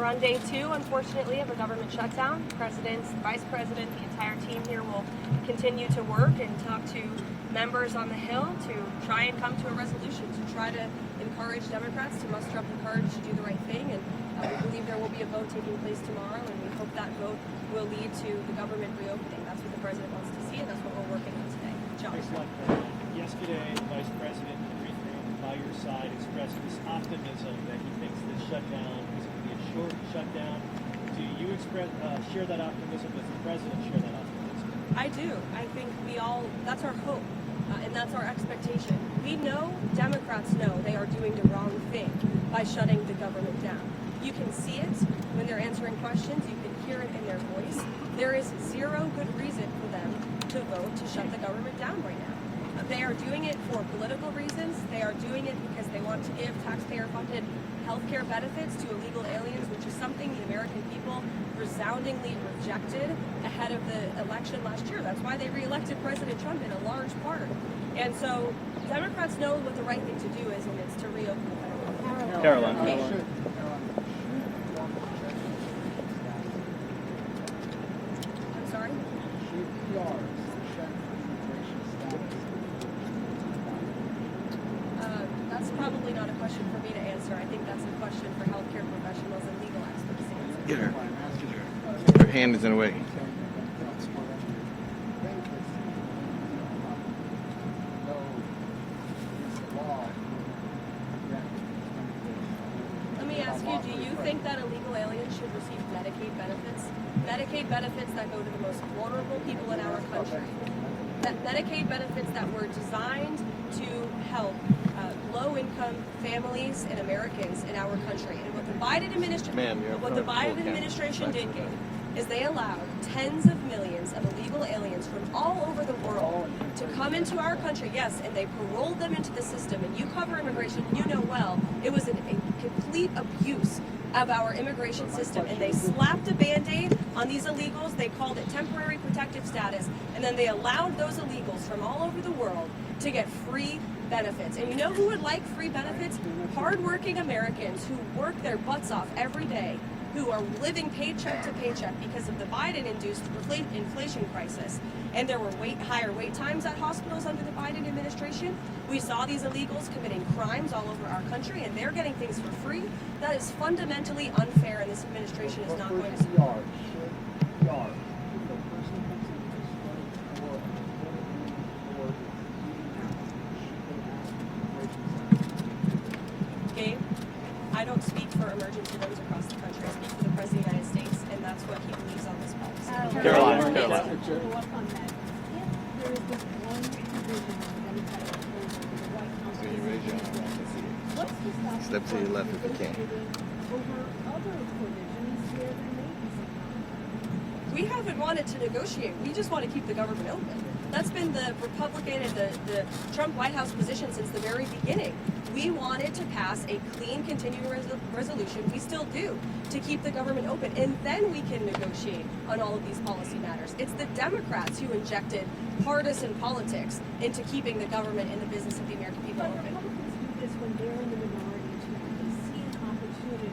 on day 2, unfortunately, of a government shutdown. The President, the Vice President, the entire team here will continue to work and talk to members on the Hill to try and come to a resolution, to try to encourage Democrats to muster up the courage to do the right thing. And we believe there will be a vote taking place tomorrow, and we hope that vote will lead to the government reopening. That's what the President wants to see, and that's what we're working on today. John. Yesterday, the Vice President by your side expressed this optimism that he thinks this shutdown is going to be a short shutdown. Do you share that optimism? Does the President share that optimism? I do. I think that's our hope, and that's our expectation. We know, Democrats know, they are doing the wrong thing by shutting the government down. You can see it when they're answering questions. You can hear it in their voice. There is zero good reason for them to vote to shut the government down right now. They are doing it for political reasons. They are doing it because they want to give taxpayer-funded health care benefits to illegal aliens, which is something the American people resoundingly rejected ahead of the election last year. That's why they re-elected President Trump in a large part. And so Democrats know what the right thing to do is, and it's to reopen the federal. Karoline. I'm sorry? That's probably not a question for me to answer. I think that's a question for healthcare professionals and legal experts to answer. Get her. Her hand is in the way. Let me ask you, do you think that illegal aliens should receive Medicaid benefits? Medicaid benefits that go to the most vulnerable people in our country. That Medicaid benefits that were designed to help low-income families and Americans in our country. And what the Biden administration did is they allowed tens of millions of illegal aliens from all over the world to come into our country, yes, and they paroled them into the system. And you cover immigration, you know well, it was a complete abuse of our immigration system, and they slapped a Band-Aid on these illegals. They called it temporary protective status, and then they allowed those illegals from all over the world to get free benefits. And you know who would like free benefits? Hardworking Americans who work their butts off every day, who are living paycheck to paycheck because of the Biden-induced inflation crisis. And there were higher wait times at hospitals under the Biden administration. We saw these illegals committing crimes all over our country, and they're getting things for free. That is fundamentally unfair, and this administration is not going to support it. Gabe, I don't speak for emergency rooms across the country. I speak for the President of the United States, and that's what he believes on this policy. Karoline. Follow up on that. If there is this one provision on the Democratic proposal that the White House So you raise your arm. what's to stop Step to your left if you can. over other provisions where there may be some conflict? We haven't wanted to negotiate. We just want to keep the government open. That's been the Republican and the Trump White House position since the very beginning. We wanted to pass a clean continuing resolution, we still do, to keep the government open, and then we can negotiate on all of these policy matters. It's the Democrats who injected partisan politics into keeping the government and the business of the American people But open. Republicans do this when they're in the minority to see an opportunity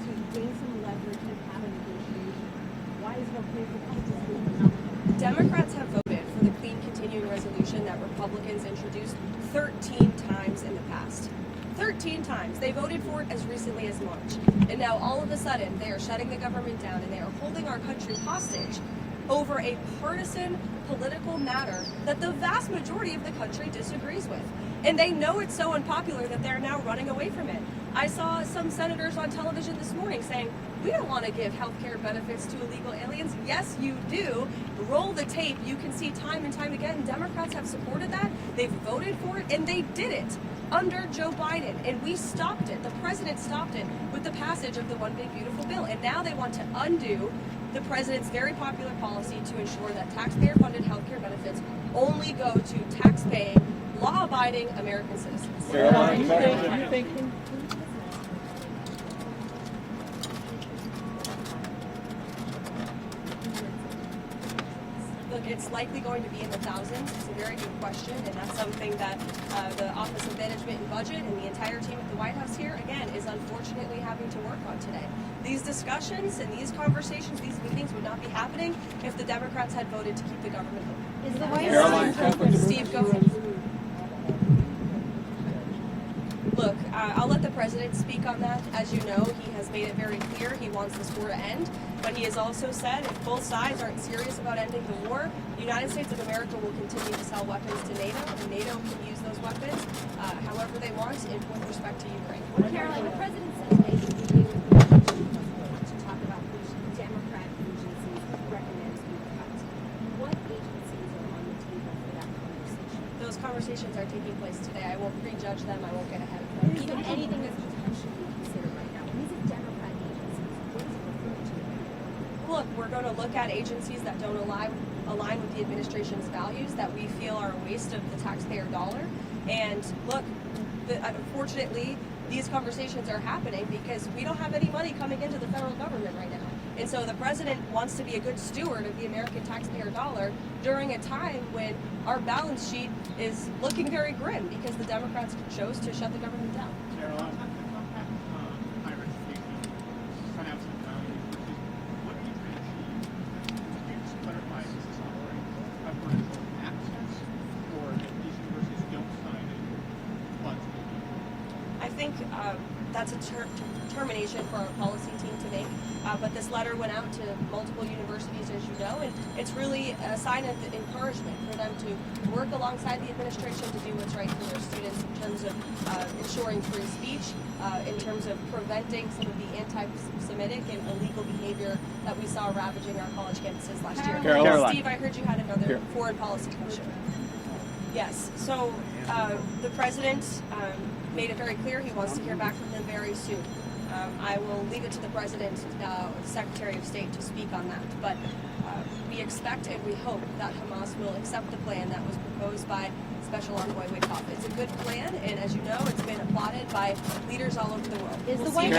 to gain some leverage and have a negotiation. Why is it okay for Republicans to do it? Democrats have voted for the clean continuing resolution that Republicans introduced 13 times in the past. 13 times. They voted for it as recently as March. And now all of a sudden they are shutting the government down, and they are holding our country hostage over a partisan political matter that the vast majority of the country disagrees with. And they know it's so unpopular that they're now running away from it. I saw some senators on television this morning saying, we don't want to give health care benefits to illegal aliens. Yes, you do. Roll the tape. You can see time and time again, Democrats have supported that. They've voted for it, and they did it under Joe Biden. And we stopped it. The president stopped it with the passage of the One Big Beautiful Bill. And now they want to undo the president's very popular policy to ensure that taxpayer-funded health care benefits only go to tax-paying, law-abiding American citizens. Thank you. The it's likely going to be in the thousands. It's a very good question, and that's something that the Office of Management and Budget and the entire team at the White House here, again, is unfortunately having to work on today. These discussions and these conversations, these meetings would not be happening if the Democrats had voted to keep the government open. Is the White Karoline, House Steve, go ahead. Look, I'll let the president speak on that. As you know, he has made it very clear he wants this war to end, but he has also said if both sides aren't serious about ending the war, the United States of America will continue to sell weapons to NATO, and NATO can use those weapons however they want with respect to Ukraine. Caroline, the president said today that the meeting with to talk about which Democrat agencies recommend be cut. What agencies are on the table for that conversation? Those conversations are taking place today. I won't prejudge them. I won't get ahead of them. Is there anything that's potentially considered right now? When these are Democrat agencies, what does it refer to? Look, we're going to look at agencies that don't align with the administration's values that we feel are a waste of the taxpayer dollar. And look, unfortunately, these conversations are happening because we don't have any money coming into the federal government right now. And so the president wants to be a good steward of the American taxpayer dollar during a time when our balance sheet is looking very grim because the Democrats chose to shut the government down. Caroline, higher education, cut out some values, which is what are you trying to achieve? Can you just clarify, is this offering preferential access or if these universities don't sign it, funds will be? I think that's a determination for our policy team to make. But this letter went out to multiple universities, as you know, and it's really a sign of encouragement for them to work alongside the administration to do what's right for their students in terms of ensuring free speech, in terms of preventing some of the anti-Semitic and illegal behavior that we saw ravaging our college campuses last year. Caroline. Steve, I heard you had another foreign policy question. Yes. So the president made it very clear he wants to hear back from them very soon. I will leave it to the president, the Secretary of State, to speak on that. But we expect and we hope that Hamas will accept the plan that was proposed by Special Envoy Witkoff. It's a good plan, and as you know, it's been applauded by leaders all over the world. Is the We'll see White